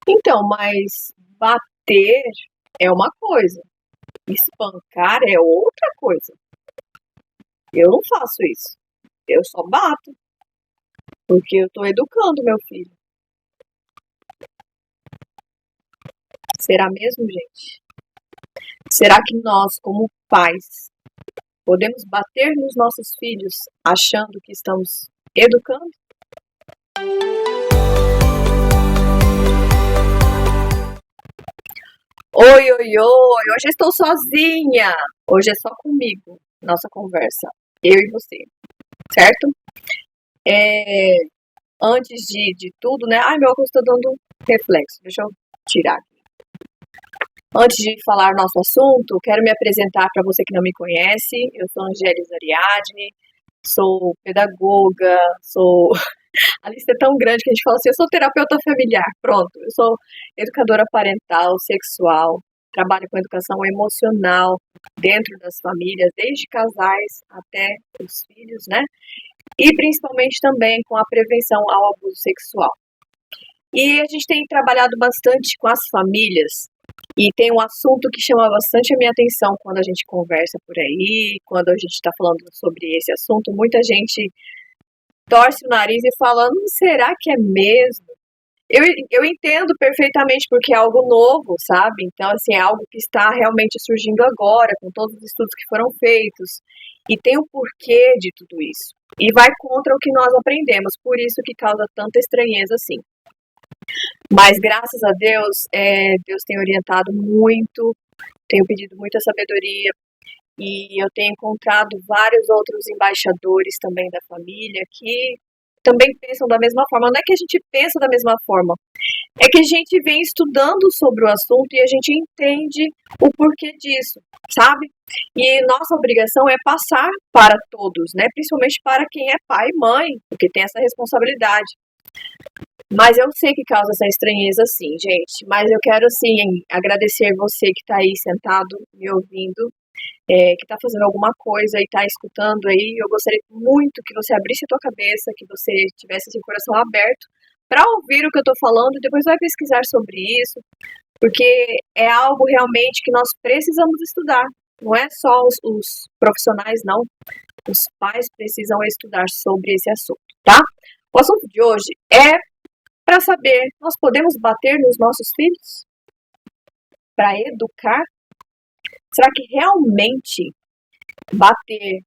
Então, mas bater é uma coisa, espancar é outra coisa. Eu não faço isso. Eu só bato, porque eu tô educando meu filho. Será mesmo, gente? Será que nós, como pais, podemos bater nos nossos filhos achando que estamos educando? Oi, oi, oi! Hoje eu estou sozinha! Hoje é só comigo, nossa conversa. Eu e você, certo? É, antes de tudo, né? Ai, meu óculos está dando reflexo. Deixa eu tirar. Antes de falar nosso assunto, quero me apresentar para você que não me conhece. Eu sou Angélis Ariadne, sou pedagoga, sou. A lista é tão grande que a gente fala assim: eu sou terapeuta familiar. Pronto, eu sou educadora parental, sexual, trabalho com educação emocional dentro das famílias, desde casais até os filhos, né? E principalmente também com a prevenção ao abuso sexual. E a gente tem trabalhado bastante com as famílias e tem um assunto que chama bastante a minha atenção quando a gente conversa por aí, quando a gente está falando sobre esse assunto. Muita gente torce o nariz e fala: será que é mesmo? Eu entendo perfeitamente porque é algo novo, sabe? Então, assim, é algo que está realmente surgindo agora, com todos os estudos que foram feitos, e tem o porquê de tudo isso. E vai contra o que nós aprendemos, por isso que causa tanta estranheza assim. Mas graças a Deus, Deus tem orientado muito, tenho pedido muita sabedoria e eu tenho encontrado vários outros embaixadores também da família que também pensam da mesma forma. Não é que a gente pensa da mesma forma, é que a gente vem estudando sobre o assunto e a gente entende o porquê disso, sabe? E nossa obrigação é passar para todos, né? Principalmente para quem é pai e mãe, porque tem essa responsabilidade. Mas eu sei que causa essa estranheza, sim, gente. Mas eu quero, assim, agradecer você que está aí sentado, me ouvindo, que está fazendo alguma coisa e está escutando aí. Eu gostaria muito que você abrisse a tua cabeça, que você tivesse esse coração aberto para ouvir o que eu estou falando e depois vai pesquisar sobre isso, porque é algo realmente que nós precisamos estudar. Não é só os profissionais, não. Os pais precisam estudar sobre esse assunto, tá? O assunto de hoje é para saber, nós podemos bater nos nossos filhos? Para educar? Será que realmente bater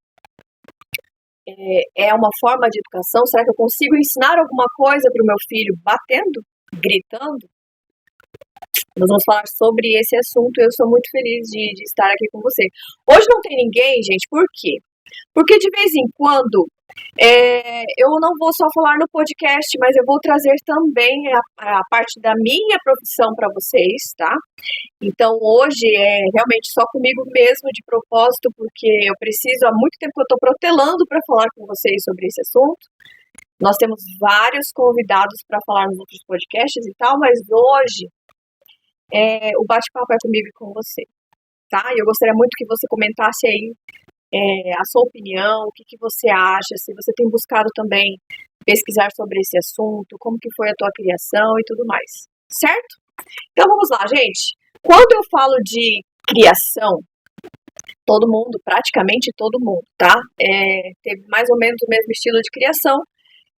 é uma forma de educação? Será que eu consigo ensinar alguma coisa para o meu filho batendo, gritando? Nós vamos falar sobre esse assunto e eu sou muito feliz de estar aqui com você. Hoje não tem ninguém, gente, por quê? Porque de vez em quando eu não vou só falar no podcast, mas eu vou trazer também a parte da minha profissão para vocês, tá? Então hoje é realmente só comigo mesmo de propósito, porque eu preciso, há muito tempo que eu estou protelando para falar com vocês sobre esse assunto. Nós temos vários convidados para falar nos outros podcasts e tal, mas hoje o bate-papo é comigo e com você, tá? E eu gostaria muito que você comentasse aí a sua opinião, o que, que você acha, se você tem buscado também pesquisar sobre esse assunto, como que foi a tua criação e tudo mais, certo? Então vamos lá, gente. Quando eu falo de criação, todo mundo, praticamente todo mundo, tá? Teve mais ou menos o mesmo estilo de criação,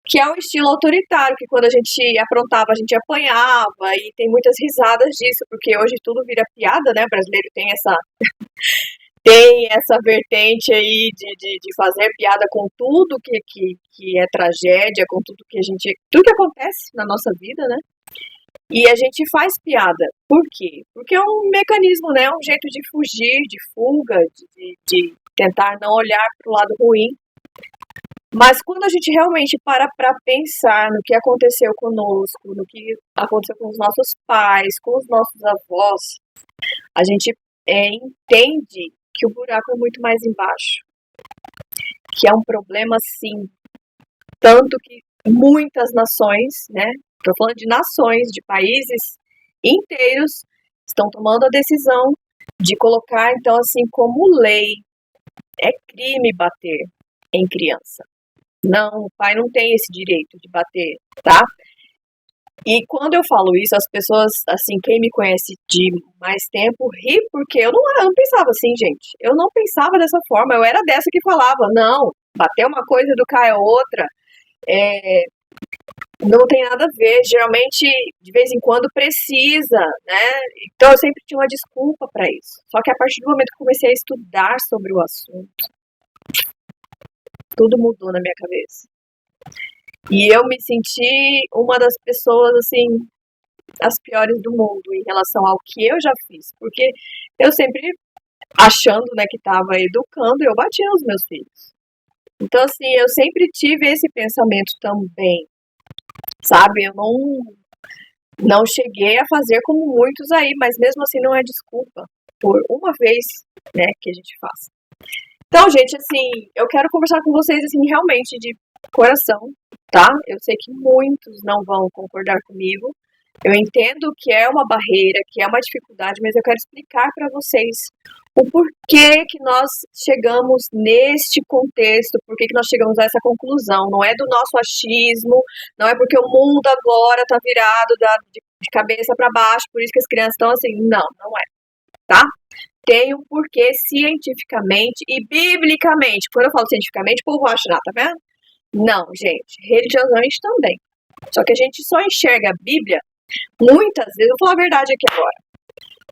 que é o estilo autoritário, que quando a gente aprontava, a gente apanhava, e tem muitas risadas disso, porque hoje tudo vira piada, né? O brasileiro tem essa vertente aí de fazer piada com tudo que é tragédia, com tudo que a gente. Tudo que acontece na nossa vida, né? E a gente faz piada. Por quê? Porque é um mecanismo, né? Um jeito de fugir, de fuga, de tentar não olhar para o lado ruim. Mas quando a gente realmente para pensar no que aconteceu conosco, no que aconteceu com os nossos pais, com os nossos avós, a gente entende que o buraco é muito mais embaixo, que é um problema, sim, tanto que muitas nações, né, estou falando de nações, de países inteiros, estão tomando a decisão de colocar, então, assim, como lei, é crime bater em criança. Não, o pai não tem esse direito de bater, tá? E quando eu falo isso, as pessoas, assim, quem me conhece de mais tempo, ri porque eu não pensava assim, gente. Eu não pensava dessa forma, eu era dessa que falava, não, bater uma coisa, educar é outra. É, não tem nada a ver, geralmente, de vez em quando precisa, né? Então eu sempre tinha uma desculpa para isso. Só que a partir do momento que eu comecei a estudar sobre o assunto, tudo mudou na minha cabeça. E eu me senti uma das pessoas, assim, as piores do mundo em relação ao que eu já fiz. Porque eu sempre, achando, né, que estava educando, eu batia nos meus filhos. Então, assim, eu sempre tive esse pensamento também, sabe? Eu não cheguei a fazer como muitos aí, mas mesmo assim não é desculpa por uma vez, né, que a gente faz. Então, gente, assim, eu quero conversar com vocês, assim, realmente de coração, tá? Eu sei que muitos não vão concordar comigo. Eu entendo que é uma barreira, que é uma dificuldade, mas eu quero explicar para vocês o porquê que nós chegamos neste contexto, porquê que nós chegamos a essa conclusão. Não é do nosso achismo, não é porque o mundo agora está virado de cabeça para baixo, por isso que as crianças estão assim. Não, não é, tá? Tem um porquê cientificamente e biblicamente. Quando eu falo cientificamente, o povo acha, tá vendo? Não, gente, religiosamente também. Só que a gente só enxerga a Bíblia, muitas vezes, eu vou falar a verdade aqui agora,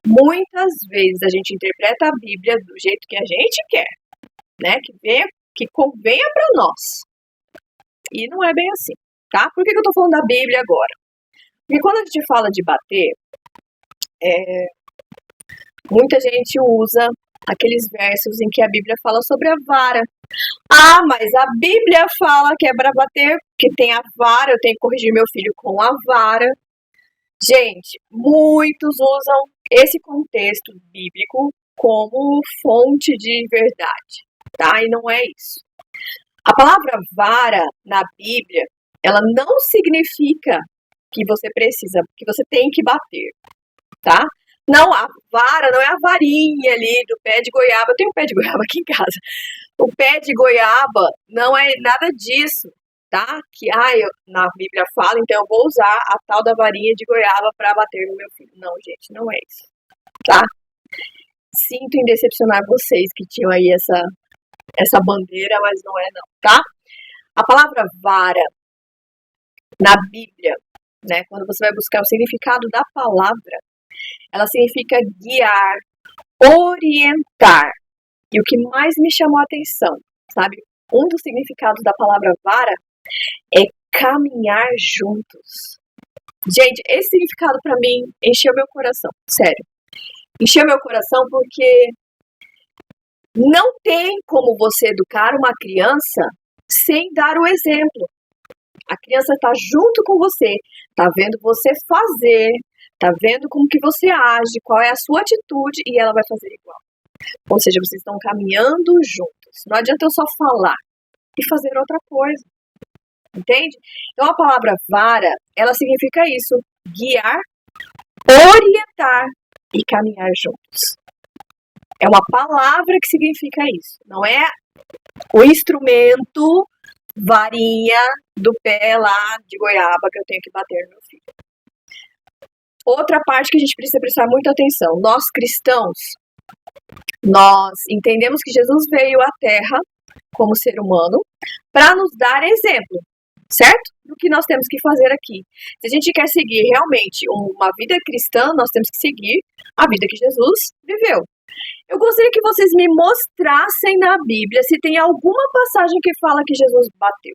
muitas vezes a gente interpreta a Bíblia do jeito que a gente quer, né? Que convenha para nós. E não é bem assim, tá? Por que eu tô falando da Bíblia agora? Porque quando a gente fala de bater, muita gente usa aqueles versos em que a Bíblia fala sobre a vara. Ah, mas a Bíblia fala que é para bater, que tem a vara, eu tenho que corrigir meu filho com a vara. Gente, muitos usam esse contexto bíblico como fonte de verdade, tá? E não é isso. A palavra vara na Bíblia, ela não significa que você precisa, que você tem que bater, tá? Não, a vara não é a varinha ali do pé de goiaba. Eu tenho um pé de goiaba aqui em casa. O pé de goiaba não é nada disso, tá? Que na Bíblia fala, então eu vou usar a tal da varinha de goiaba para bater no meu filho. Não, gente, não é isso, tá? Sinto em decepcionar vocês que tinham aí essa bandeira, mas não é não, tá? A palavra vara na Bíblia, né, quando você vai buscar o significado da palavra, ela significa guiar, orientar. E o que mais me chamou a atenção, sabe? Um dos significados da palavra vara é caminhar juntos. Gente, esse significado para mim encheu meu coração, sério. Encheu meu coração porque não tem como você educar uma criança sem dar o exemplo. A criança está junto com você, está vendo você fazer, está vendo como que você age, qual é a sua atitude e ela vai fazer igual. Ou seja, vocês estão caminhando juntos. Não adianta eu só falar e fazer outra coisa. Entende? Então a palavra vara, ela significa isso: guiar, orientar e caminhar juntos. É uma palavra que significa isso. Não é o instrumento varinha do pé lá de goiaba que eu tenho que bater no meu filho. Outra parte que a gente precisa prestar muita atenção. Nós cristãos, nós entendemos que Jesus veio à Terra como ser humano para nos dar exemplo, certo? Do que nós temos que fazer aqui. Se a gente quer seguir realmente uma vida cristã, nós temos que seguir a vida que Jesus viveu. Eu gostaria que vocês me mostrassem na Bíblia se tem alguma passagem que fala que Jesus bateu.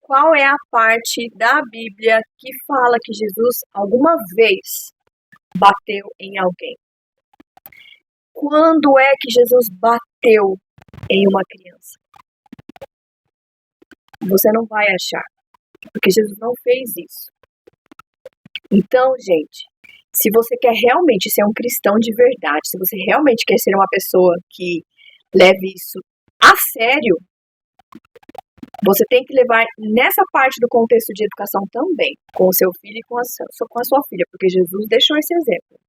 Qual é a parte da Bíblia que fala que Jesus alguma vez bateu em alguém? Quando é que Jesus bateu em uma criança? Você não vai achar, porque Jesus não fez isso. Então, gente, se você quer realmente ser um cristão de verdade, se você realmente quer ser uma pessoa que leve isso a sério, você tem que levar nessa parte do contexto de educação também, com o seu filho e com a sua filha, porque Jesus deixou esse exemplo.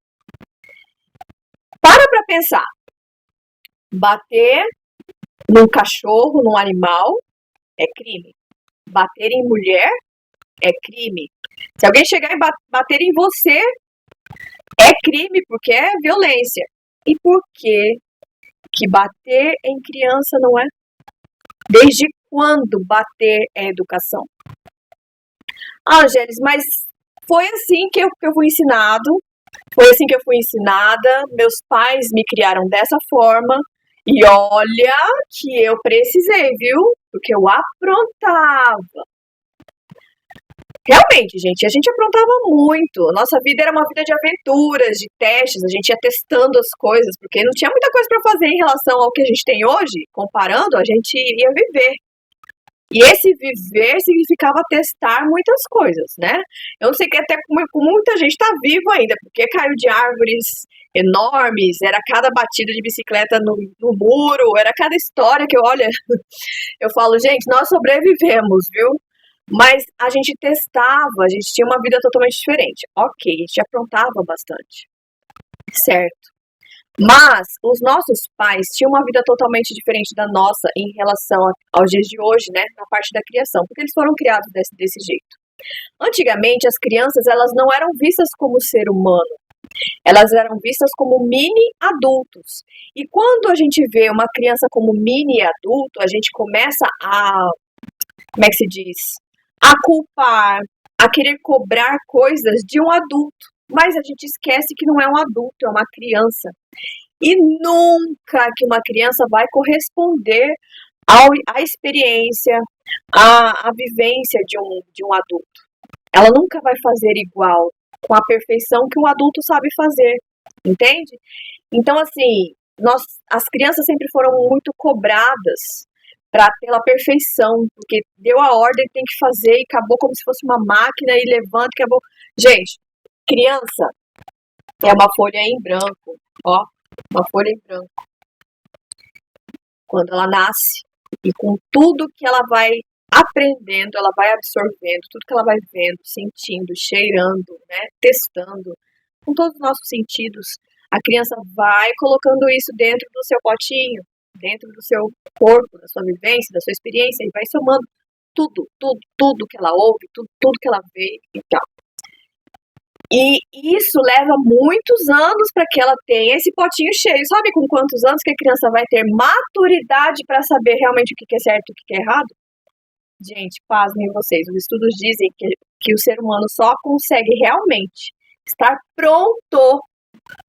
Para pensar. Bater num cachorro, num animal, é crime. Bater em mulher é crime. Se alguém chegar e bater em você, é crime, porque é violência. E por que bater em criança não é? Desde quando bater é educação? Ah, Angélis, mas foi assim que eu fui ensinado, foi assim que eu fui ensinada, meus pais me criaram dessa forma, e olha que eu precisei, viu? Porque eu aprontava. Realmente, gente, a gente aprontava muito. Nossa vida era uma vida de aventuras, de testes, a gente ia testando as coisas, porque não tinha muita coisa para fazer em relação ao que a gente tem hoje. Comparando, a gente ia viver. E esse viver significava testar muitas coisas, né? Eu não sei que até como muita gente está vivo ainda, porque caiu de árvores enormes, era cada batida de bicicleta no muro, era cada história que eu, olha, eu falo, gente, nós sobrevivemos, viu? Mas a gente testava, a gente tinha uma vida totalmente diferente. Ok, a gente aprontava bastante, certo? Mas os nossos pais tinham uma vida totalmente diferente da nossa em relação aos dias de hoje, né? Na parte da criação, porque eles foram criados desse jeito. Antigamente, as crianças, elas não eram vistas como ser humano. Elas eram vistas como mini adultos. E quando a gente vê uma criança como mini adulto, a gente começa a, como é que se diz? A culpar, a querer cobrar coisas de um adulto. Mas a gente esquece que não é um adulto, é uma criança. E nunca que uma criança vai corresponder à experiência, à vivência de um adulto. Ela nunca vai fazer igual, com a perfeição que um adulto sabe fazer, entende? Então, assim, as crianças sempre foram muito cobradas pela perfeição, porque deu a ordem, tem que fazer, e acabou como se fosse uma máquina, e levanta, e acabou. Gente, criança é uma folha em branco, ó, uma folha em branco. Quando ela nasce, e com tudo que ela vai aprendendo, ela vai absorvendo, tudo que ela vai vendo, sentindo, cheirando, né, testando, com todos os nossos sentidos, a criança vai colocando isso dentro do seu potinho, dentro do seu corpo, da sua vivência, da sua experiência, e vai somando tudo que ela ouve, tudo que ela vê e tal. E isso leva muitos anos para que ela tenha esse potinho cheio. Sabe com quantos anos que a criança vai ter maturidade para saber realmente o que é certo e o que é errado? Gente, pasmem vocês, os estudos dizem que o ser humano só consegue realmente estar pronto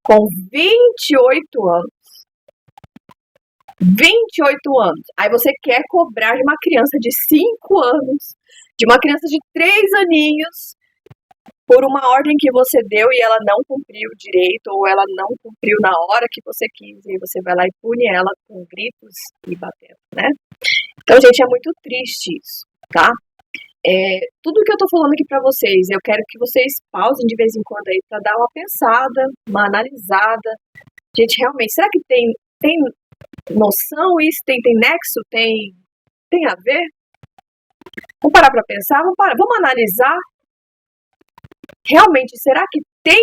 com 28 anos. 28 anos. Aí você quer cobrar de uma criança de 5 anos, de uma criança de 3 aninhos, por uma ordem que você deu e ela não cumpriu direito, ou ela não cumpriu na hora que você quis, e você vai lá e pune ela com gritos e batendo, né? Então, gente, é muito triste isso, tá? Tudo que eu tô falando aqui pra vocês, eu quero que vocês pausem de vez em quando aí pra dar uma pensada, uma analisada. Gente, realmente, será que tem noção isso? Tem nexo? Tem a ver? Vamos parar pra pensar? Vamos analisar? Realmente, será que tem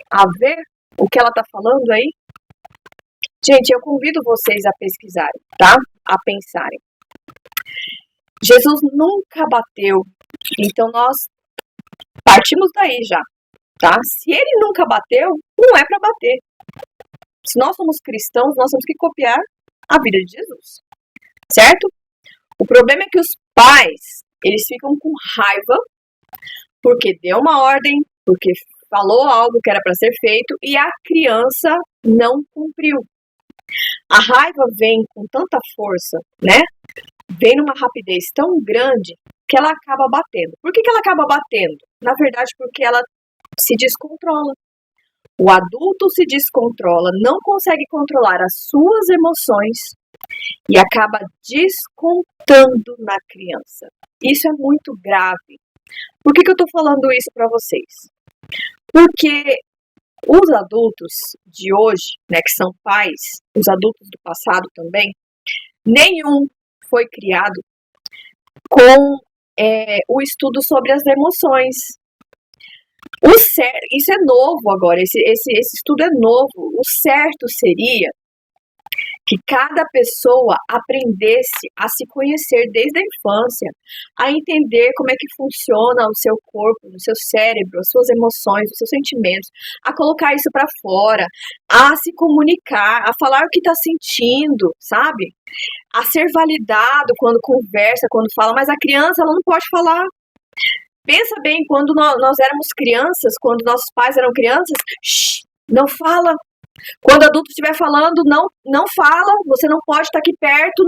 a ver o que ela tá falando aí? Gente, eu convido vocês a pesquisarem, tá? A pensarem. Jesus nunca bateu, então nós partimos daí já, tá? Se ele nunca bateu, não é para bater. Se nós somos cristãos, nós temos que copiar a vida de Jesus, certo? O problema é que os pais, eles ficam com raiva porque deu uma ordem, porque falou algo que era para ser feito e a criança não cumpriu. A raiva vem com tanta força, né? Vem numa rapidez tão grande que ela acaba batendo. Por que ela acaba batendo? Na verdade, porque ela se descontrola. O adulto se descontrola, não consegue controlar as suas emoções e acaba descontando na criança. Isso é muito grave. Por que eu tô falando isso para vocês? Porque os adultos de hoje, né, que são pais, os adultos do passado também, nenhum foi criado com o estudo sobre as emoções. Isso é novo agora, esse estudo é novo. O certo seria que cada pessoa aprendesse a se conhecer desde a infância, a entender como é que funciona o seu corpo, o seu cérebro, as suas emoções, os seus sentimentos, a colocar isso para fora, a se comunicar, a falar o que está sentindo, sabe? A ser validado quando conversa, quando fala, mas a criança ela não pode falar. Pensa bem, quando nós éramos crianças, quando nossos pais eram crianças, shh, não fala. Quando o adulto estiver falando, não fala, você não pode estar aqui perto,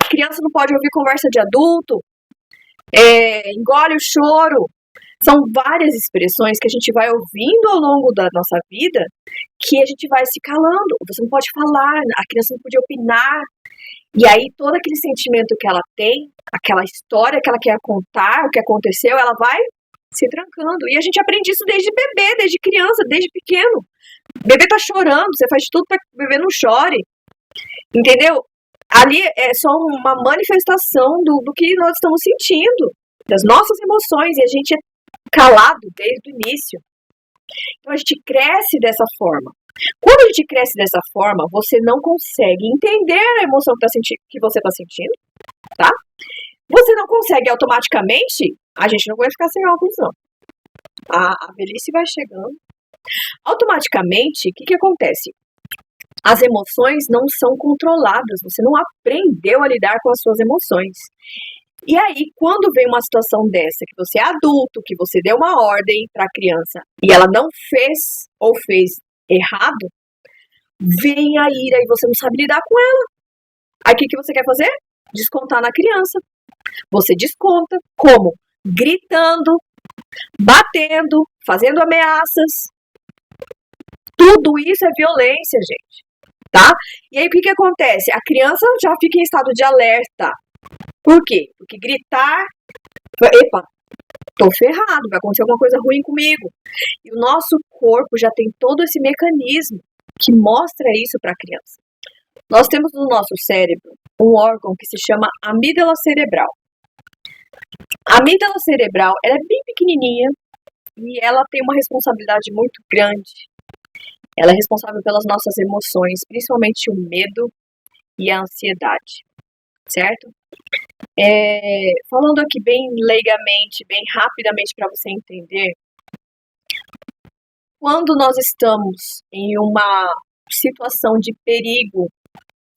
a criança não pode ouvir conversa de adulto, engole o choro. São várias expressões que a gente vai ouvindo ao longo da nossa vida que a gente vai se calando. Você não pode falar, a criança não pode opinar. E aí todo aquele sentimento que ela tem, aquela história que ela quer contar, o que aconteceu, ela vai se trancando. E a gente aprende isso desde bebê, desde criança, desde pequeno. O bebê tá chorando, você faz tudo para que o bebê não chore. Entendeu? Ali é só uma manifestação do que nós estamos sentindo, das nossas emoções, e a gente é calado desde o início. Então a gente cresce dessa forma. Quando a gente cresce dessa forma, você não consegue entender a emoção que você está sentindo, tá? Você não consegue automaticamente, a gente não vai ficar sem óculos, não. A velhice vai chegando. Automaticamente, o que acontece? As emoções não são controladas, você não aprendeu a lidar com as suas emoções. E aí, quando vem uma situação dessa, que você é adulto, que você deu uma ordem para a criança e ela não fez ou fez errado, vem a ira e você não sabe lidar com ela. Aí o que você quer fazer? Descontar na criança. Você desconta como? Gritando, batendo, fazendo ameaças. Tudo isso é violência, gente. Tá? E aí o que acontece? A criança já fica em estado de alerta. Por quê? Porque gritar, epa, tô ferrado, vai acontecer alguma coisa ruim comigo. E o nosso corpo já tem todo esse mecanismo que mostra isso para a criança. Nós temos no nosso cérebro um órgão que se chama amígdala cerebral. A amígdala cerebral, ela é bem pequenininha e ela tem uma responsabilidade muito grande. Ela é responsável pelas nossas emoções, principalmente o medo e a ansiedade, certo? Falando aqui bem leigamente, bem rapidamente para você entender, quando nós estamos em uma situação de perigo,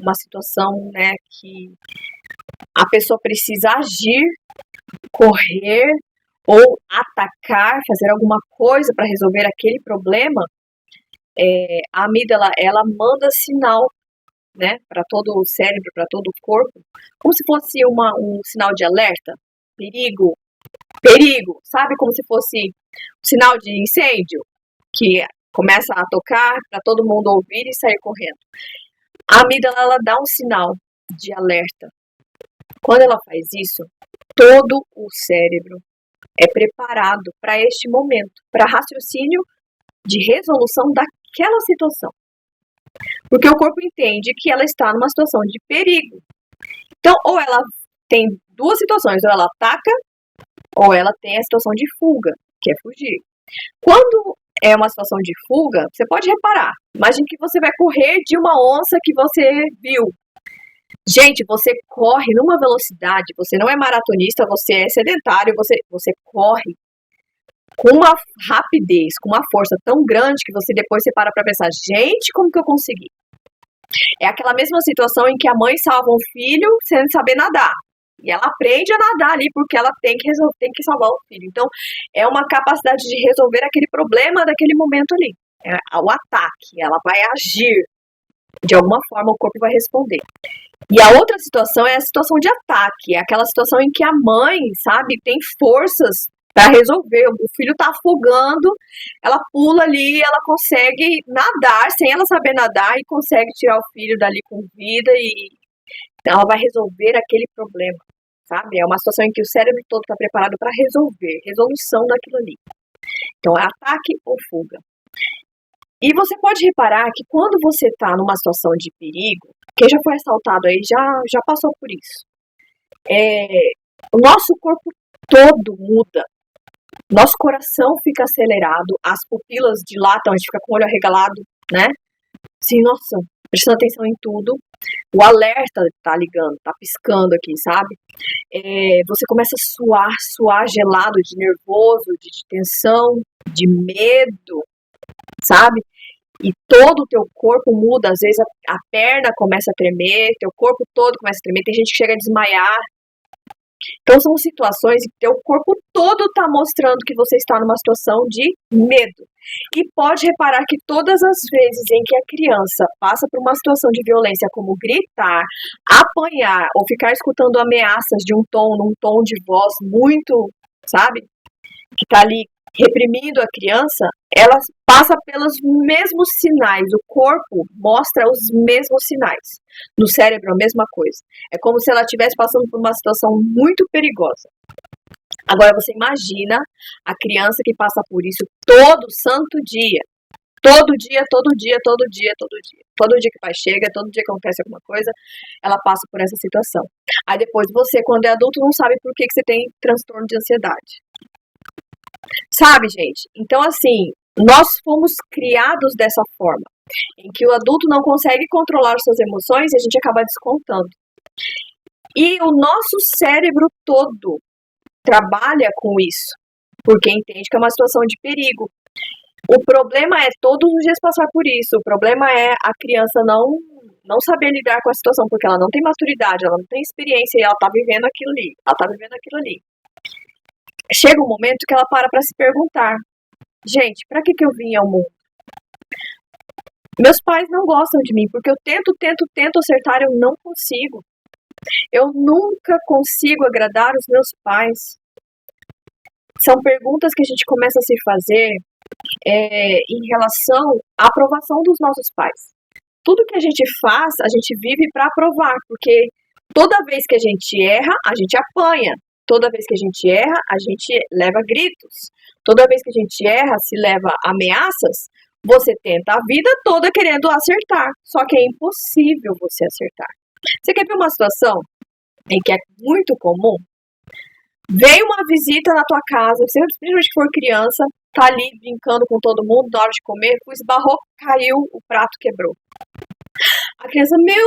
uma situação, né, que a pessoa precisa agir, correr ou atacar, fazer alguma coisa para resolver aquele problema, a amígdala, ela manda sinal, né, para todo o cérebro, para todo o corpo, como se fosse um sinal de alerta, perigo, perigo, sabe, como se fosse um sinal de incêndio, que começa a tocar para todo mundo ouvir e sair correndo. A amígdala, ela dá um sinal de alerta. Quando ela faz isso, todo o cérebro é preparado para este momento, para raciocínio de resolução daquela situação. Porque o corpo entende que ela está numa situação de perigo. Então, ou ela tem duas situações, ou ela ataca, ou ela tem a situação de fuga, que é fugir. Quando é uma situação de fuga, você pode reparar. Imagine que você vai correr de uma onça que você viu. Gente, você corre numa velocidade, você não é maratonista, você é sedentário, você corre com uma rapidez, com uma força tão grande que você depois você para pensar, gente, como que eu consegui? É aquela mesma situação em que a mãe salva um filho sem saber nadar. E ela aprende a nadar ali porque ela tem que salvar o filho. Então, é uma capacidade de resolver aquele problema daquele momento ali. É o ataque, ela vai agir. De alguma forma, o corpo vai responder. E a outra situação é a situação de ataque. É aquela situação em que a mãe, sabe, tem forças para resolver. O filho tá afogando, ela pula ali, ela consegue nadar sem ela saber nadar e consegue tirar o filho dali com vida e ela vai resolver aquele problema, sabe? É uma situação em que o cérebro todo está preparado para resolver, resolução daquilo ali. Então, é ataque ou fuga. E você pode reparar que quando você está numa situação de perigo, quem já foi assaltado aí já passou por isso. O nosso corpo todo muda. Nosso coração fica acelerado, as pupilas dilatam, a gente fica com o olho arregalado, né? Sim, nossa, prestando atenção em tudo. O alerta tá ligando, tá piscando aqui, sabe? Você começa a suar gelado, de nervoso, de tensão, de medo, sabe? E todo o teu corpo muda, às vezes a perna começa a tremer, teu corpo todo começa a tremer, tem gente que chega a desmaiar. Então são situações em que teu corpo todo está mostrando que você está numa situação de medo. E pode reparar que todas as vezes em que a criança passa por uma situação de violência, como gritar, apanhar ou ficar escutando ameaças de num tom de voz muito, sabe, que está ali reprimindo a criança, ela passa pelos mesmos sinais. O corpo mostra os mesmos sinais. No cérebro, a mesma coisa. É como se ela estivesse passando por uma situação muito perigosa. Agora, você imagina a criança que passa por isso todo santo dia. Todo dia, todo dia, todo dia, todo dia. Todo dia que o pai chega, todo dia que acontece alguma coisa, ela passa por essa situação. Aí depois você, quando é adulto, não sabe por que você tem transtorno de ansiedade. Sabe, gente? Então, assim, nós fomos criados dessa forma, em que o adulto não consegue controlar suas emoções e a gente acaba descontando. E o nosso cérebro todo trabalha com isso, porque entende que é uma situação de perigo. O problema é todos os dias passar por isso. O problema é a criança não saber lidar com a situação, porque ela não tem maturidade, ela não tem experiência e ela tá vivendo aquilo ali. Ela tá vivendo aquilo ali. Chega um momento que ela para se perguntar: gente, pra que eu vim ao mundo? Meus pais não gostam de mim, porque eu tento acertar, eu não consigo. Eu nunca consigo agradar os meus pais. São perguntas que a gente começa a se fazer em relação à aprovação dos nossos pais. Tudo que a gente faz, a gente vive para aprovar, porque toda vez que a gente erra, a gente apanha. Toda vez que a gente erra, a gente leva gritos. Toda vez que a gente erra, se leva ameaças. Você tenta a vida toda querendo acertar, só que é impossível você acertar. Você quer ver uma situação em que é muito comum? Veio uma visita na tua casa, principalmente que for criança, tá ali brincando com todo mundo, na hora de comer, esbarrou, caiu, o prato quebrou. A criança, meu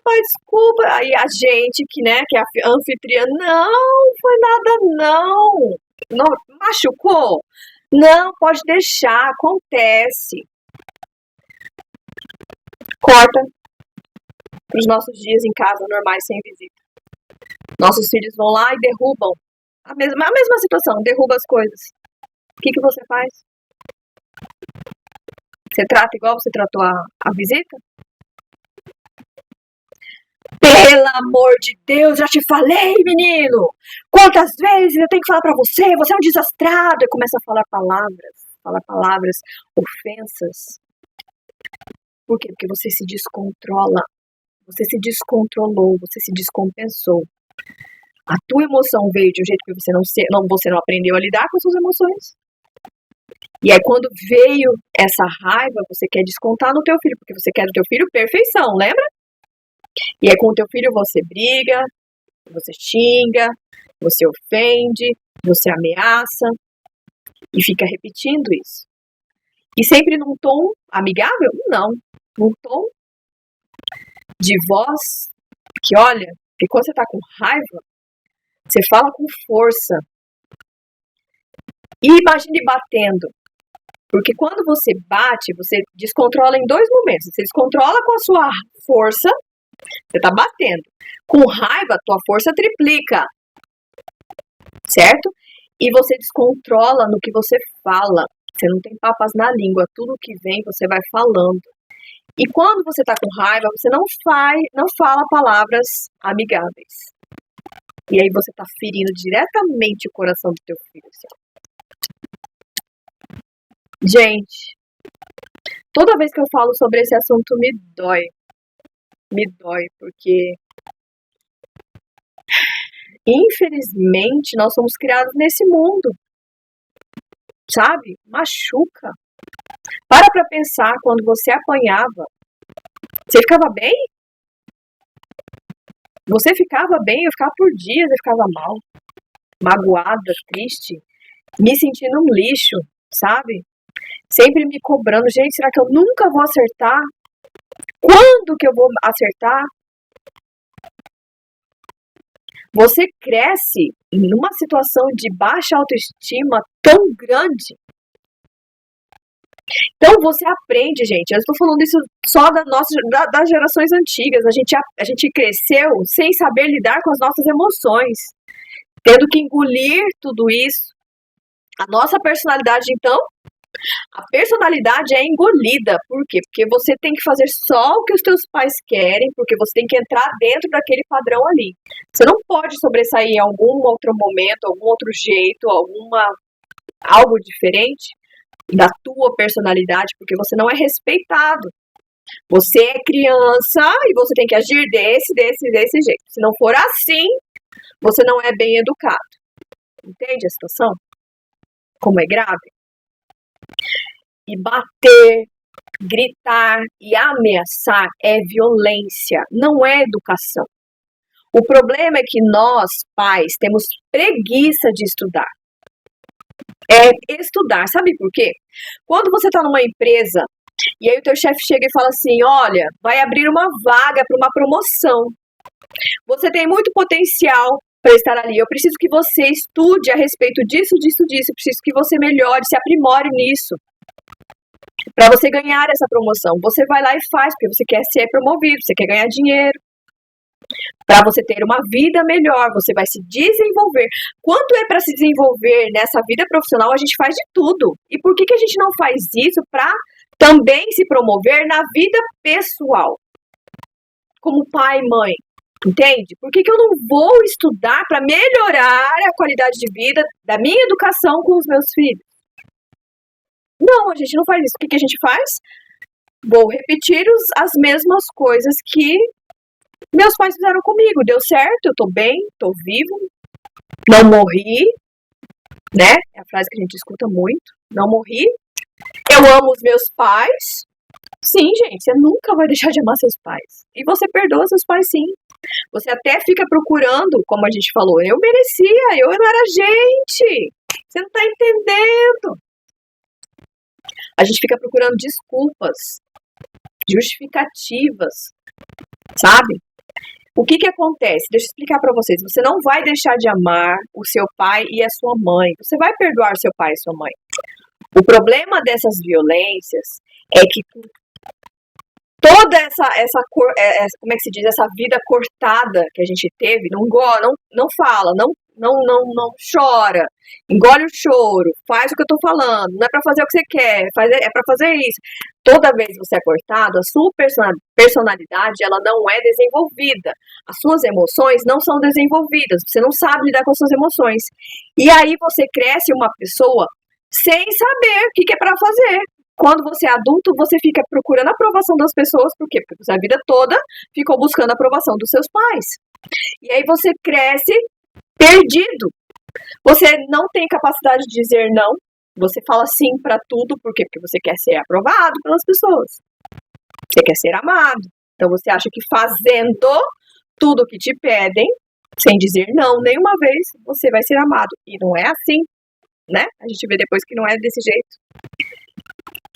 pai, desculpa. Aí a gente, que é a anfitriã, não, foi nada não. Machucou? Não, pode deixar, acontece. Corta para os nossos dias em casa normais, sem visita. Nossos filhos vão lá e derrubam. A mesma situação, derruba as coisas. O que você faz? Você trata igual você tratou a visita? Pelo amor de Deus, já te falei, menino! Quantas vezes eu tenho que falar pra você? Você é um desastrado! E começa a falar palavras, ofensas. Por quê? Porque você se descontrola. Você se descontrolou, você se descompensou. A tua emoção veio de um jeito que você não aprendeu a lidar com as suas emoções. E aí quando veio essa raiva, você quer descontar no teu filho, porque você quer do teu filho perfeição, lembra? E aí com o teu filho você briga, você xinga, você ofende, você ameaça e fica repetindo isso. E sempre num tom amigável? Não. Num tom de voz que, olha, que quando você tá com raiva, você fala com força. E imagine batendo. Porque quando você bate, você descontrola em dois momentos. Você descontrola com a sua força, você tá batendo. Com raiva, tua força triplica. Certo? E você descontrola no que você fala. Você não tem papas na língua. Tudo que vem, você vai falando. E quando você tá com raiva, você não fala palavras amigáveis. E aí você tá ferindo diretamente o coração do teu filho. Assim. Gente, toda vez que eu falo sobre esse assunto me dói. Me dói, porque infelizmente nós somos criados nesse mundo. Sabe? Machuca. Para pra pensar, quando você apanhava, você ficava bem? Você ficava bem, eu ficava por dias, eu ficava mal, magoada, triste, me sentindo um lixo, sabe? Sempre me cobrando, gente, será que eu nunca vou acertar? Quando que eu vou acertar? Você cresce numa situação de baixa autoestima tão grande. Então você aprende, gente. Eu estou falando isso só das gerações antigas. A gente cresceu sem saber lidar com as nossas emoções, tendo que engolir tudo isso. A nossa personalidade, então, a personalidade é engolida. Por quê? Porque você tem que fazer só o que os teus pais querem, porque você tem que entrar dentro daquele padrão ali. Você não pode sobressair em algum outro momento, algum outro jeito, algo diferente da tua personalidade, porque você não é respeitado. Você é criança e você tem que agir desse jeito. Se não for assim, você não é bem educado. Entende a situação? Como é grave? E bater, gritar e ameaçar é violência, não é educação. O problema é que nós, pais, temos preguiça de estudar. Estudar, sabe por quê? Quando você está numa empresa e aí o teu chefe chega e fala assim, olha, vai abrir uma vaga para uma promoção. Você tem muito potencial para estar ali. Eu preciso que você estude a respeito disso. Eu preciso que você melhore, se aprimore nisso. Para você ganhar essa promoção. Você vai lá e faz, porque você quer ser promovido, você quer ganhar dinheiro. Para você ter uma vida melhor, você vai se desenvolver. Quanto é para se desenvolver nessa vida profissional, a gente faz de tudo. E por que a gente não faz isso para também se promover na vida pessoal? Como pai e mãe, entende? Por que eu não vou estudar para melhorar a qualidade de vida da minha educação com os meus filhos? Não, a gente não faz isso. O que a gente faz? Vou repetir as mesmas coisas que meus pais fizeram comigo. Deu certo, eu tô bem, tô vivo, não morri, né? É a frase que a gente escuta muito. Não morri. Eu amo os meus pais. Sim, gente, você nunca vai deixar de amar seus pais. E você perdoa seus pais, sim. Você até fica procurando, como a gente falou, eu merecia, eu não era gente. Você não tá entendendo. A gente fica procurando desculpas, justificativas, sabe? O que acontece? Deixa eu explicar para vocês. Você não vai deixar de amar o seu pai e a sua mãe. Você vai perdoar seu pai e sua mãe. O problema dessas violências é que toda como é que se diz, essa vida cortada que a gente teve, não fala, não chora, engole o choro, faz o que eu tô falando, não é pra fazer o que você quer, é pra fazer isso. Toda vez que você é cortado, a sua personalidade, ela não é desenvolvida. As suas emoções não são desenvolvidas, você não sabe lidar com as suas emoções. E aí você cresce uma pessoa sem saber o que é pra fazer. Quando você é adulto, você fica procurando a aprovação das pessoas. Por quê? Porque você a vida toda ficou buscando a aprovação dos seus pais. E aí você cresce perdido. Você não tem capacidade de dizer não. Você fala sim para tudo. Por quê? Porque você quer ser aprovado pelas pessoas. Você quer ser amado. Então você acha que fazendo tudo o que te pedem, sem dizer não nenhuma vez, você vai ser amado. E não é assim, né? A gente vê depois que não é desse jeito.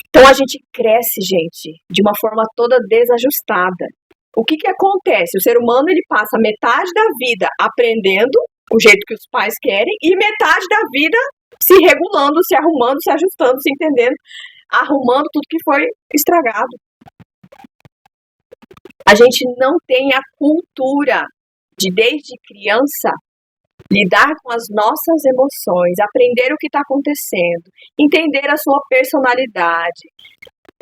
Então a gente cresce, gente, de uma forma toda desajustada. O que acontece? O ser humano, ele passa metade da vida aprendendo o jeito que os pais querem e metade da vida se regulando, se arrumando, se ajustando, se entendendo, arrumando tudo que foi estragado. A gente não tem a cultura de, desde criança, lidar com as nossas emoções, aprender o que está acontecendo, entender a sua personalidade,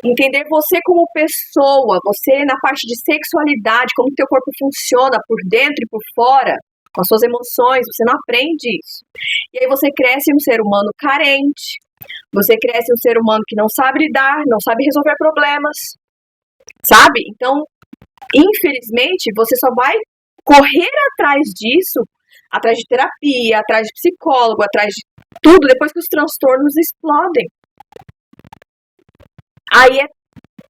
entender você como pessoa, você na parte de sexualidade, como o teu corpo funciona por dentro e por fora, com as suas emoções, você não aprende isso. E aí você cresce um ser humano carente, você cresce um ser humano que não sabe lidar, não sabe resolver problemas, sabe? Então, infelizmente, você só vai correr atrás disso, atrás de terapia, atrás de psicólogo, atrás de tudo, depois que os transtornos explodem. Aí é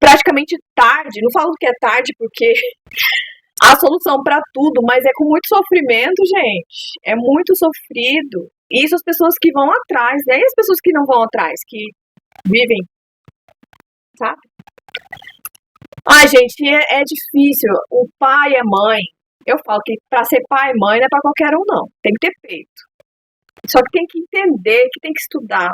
praticamente tarde, não falo que é tarde porque há solução para tudo, mas é com muito sofrimento, gente. É muito sofrido. Isso as pessoas que vão atrás, né? E as pessoas que não vão atrás, que vivem, sabe? Ai, gente, é difícil. O pai e a mãe, eu falo que pra ser pai e mãe não é pra qualquer um, não. Tem que ter peito. Só que tem que entender, que tem que estudar.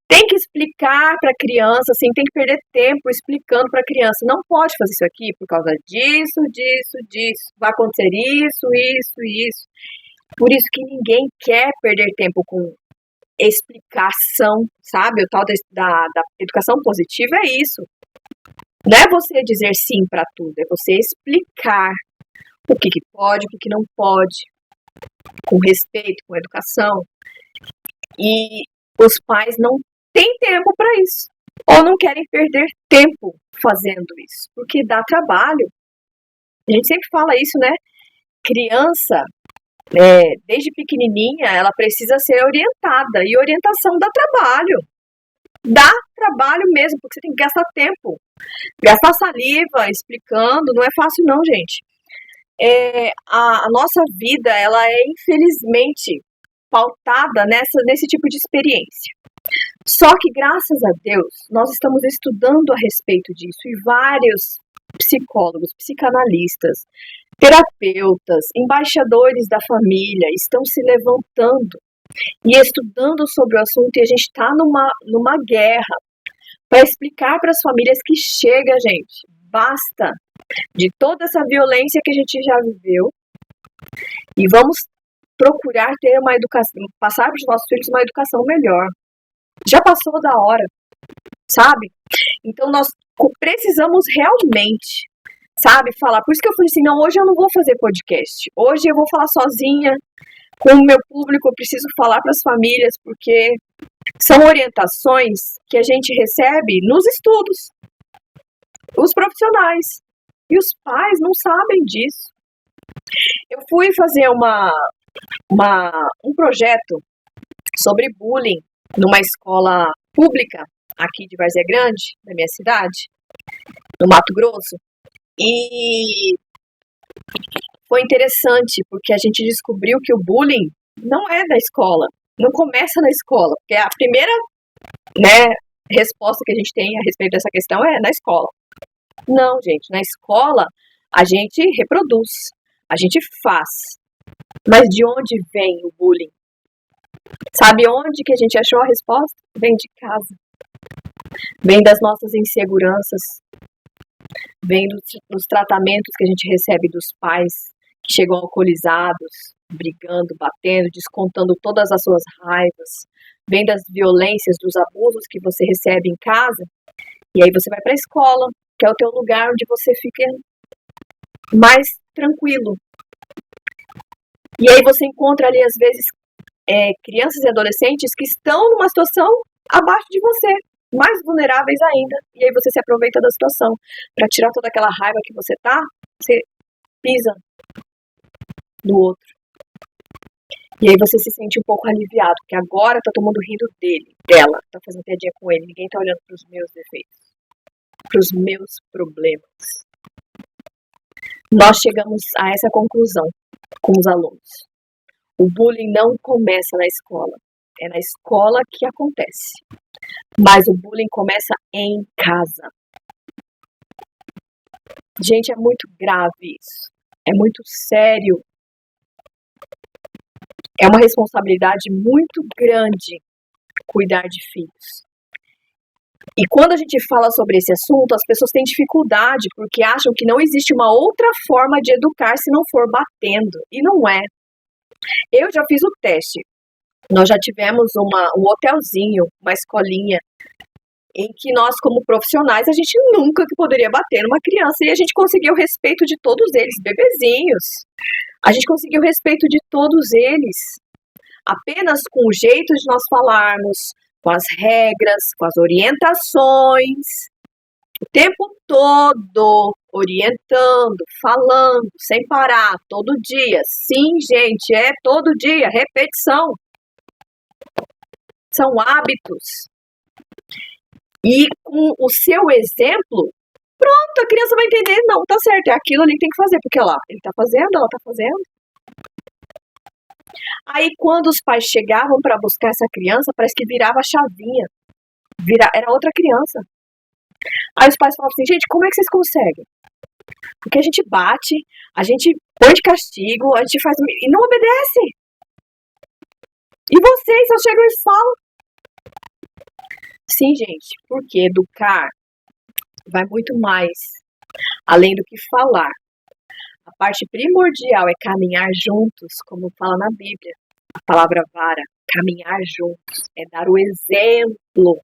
Tem que explicar para a criança, assim, tem que perder tempo explicando para a criança. Não pode fazer isso aqui por causa disso, disso, disso. Vai acontecer isso. Por isso que ninguém quer perder tempo com explicação, sabe? O tal da educação positiva é isso. Não é você dizer sim para tudo, é você explicar o que pode, o que não pode, com respeito, com educação. E os pais não têm tempo para isso. Ou não querem perder tempo fazendo isso, porque dá trabalho. A gente sempre fala isso, né? Criança, desde pequenininha, ela precisa ser orientada. E orientação dá trabalho. Dá trabalho mesmo, porque você tem que gastar tempo. Gastar saliva explicando, não é fácil não, gente. A nossa vida, ela é infelizmente pautada nesse tipo de experiência. Só que, graças a Deus, nós estamos estudando a respeito disso e vários psicólogos, psicanalistas, terapeutas, embaixadores da família estão se levantando e estudando sobre o assunto, e a gente está numa guerra para explicar para as famílias que chega, gente, basta de toda essa violência que a gente já viveu e vamos procurar ter uma educação, passar para os nossos filhos uma educação melhor. Já passou da hora, sabe? Então nós precisamos realmente, sabe, falar. Por isso que eu falei assim, não, hoje eu não vou fazer podcast. Hoje eu vou falar sozinha com o meu público, eu preciso falar para as famílias, porque são orientações que a gente recebe nos estudos. Os profissionais. E os pais não sabem disso. Eu fui fazer um projeto sobre bullying numa escola pública aqui de Várzea Grande, na minha cidade, no Mato Grosso. E foi interessante, porque a gente descobriu que o bullying não é da escola, não começa na escola, porque a primeira, resposta que a gente tem a respeito dessa questão é na escola. Não, gente, na escola a gente reproduz, a gente faz. Mas de onde vem o bullying? Sabe onde que a gente achou a resposta? Vem de casa. Vem das nossas inseguranças. Vem dos tratamentos que a gente recebe dos pais que chegam alcoolizados, brigando, batendo, descontando todas as suas raivas. Vem das violências, dos abusos que você recebe em casa. E aí você vai para a escola, que é o teu lugar onde você fica mais tranquilo. E aí você encontra ali, às vezes, crianças e adolescentes que estão numa situação abaixo de você, mais vulneráveis ainda. E aí você se aproveita da situação para tirar toda aquela raiva que você você pisa no outro. E aí você se sente um pouco aliviado, porque agora tá todo mundo rindo dela, tá fazendo piadinha com ele, ninguém tá olhando pros meus defeitos, pros meus problemas. Nós chegamos a essa conclusão com os alunos. O bullying não começa na escola. É na escola que acontece. Mas o bullying começa em casa. Gente, é muito grave isso. É muito sério. É uma responsabilidade muito grande cuidar de filhos. E quando a gente fala sobre esse assunto, as pessoas têm dificuldade porque acham que não existe uma outra forma de educar se não for batendo. E não é. Eu já fiz o teste. Nós já tivemos um hotelzinho, uma escolinha, em que nós, como profissionais, a gente nunca poderia bater numa criança. E a gente conseguiu o respeito de todos eles, bebezinhos. A gente conseguiu o respeito de todos eles. Apenas com o jeito de nós falarmos, com as regras, com as orientações, o tempo todo orientando, falando, sem parar, todo dia. Sim, gente, é todo dia, repetição. São hábitos. E com o seu exemplo, pronto, a criança vai entender, não, tá certo, é aquilo ali que tem que fazer, porque lá, ele tá fazendo, ela tá fazendo. Aí quando os pais chegavam para buscar essa criança, parece que virava a chavinha. Era outra criança. Aí os pais falam assim, gente, como é que vocês conseguem? Porque a gente bate, a gente põe de castigo, a gente faz... e não obedece. E vocês só chegam e falam. Sim, gente, porque educar vai muito mais além do que falar. A parte primordial é caminhar juntos, como fala na Bíblia. A palavra vara, caminhar juntos, é dar o exemplo.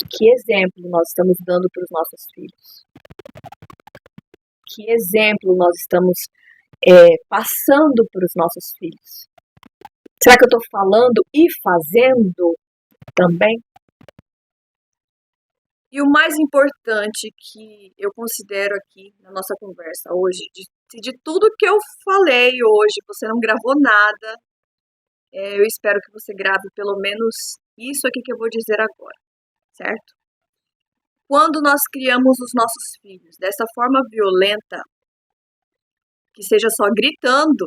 Que exemplo nós estamos dando para os nossos filhos? Que exemplo nós estamos passando para os nossos filhos? Será que eu estou falando e fazendo também? E o mais importante que eu considero aqui na nossa conversa hoje, de tudo que eu falei hoje, você não gravou nada, eu espero que você grave pelo menos isso aqui que eu vou dizer agora, certo? Quando nós criamos os nossos filhos dessa forma violenta, que seja só gritando,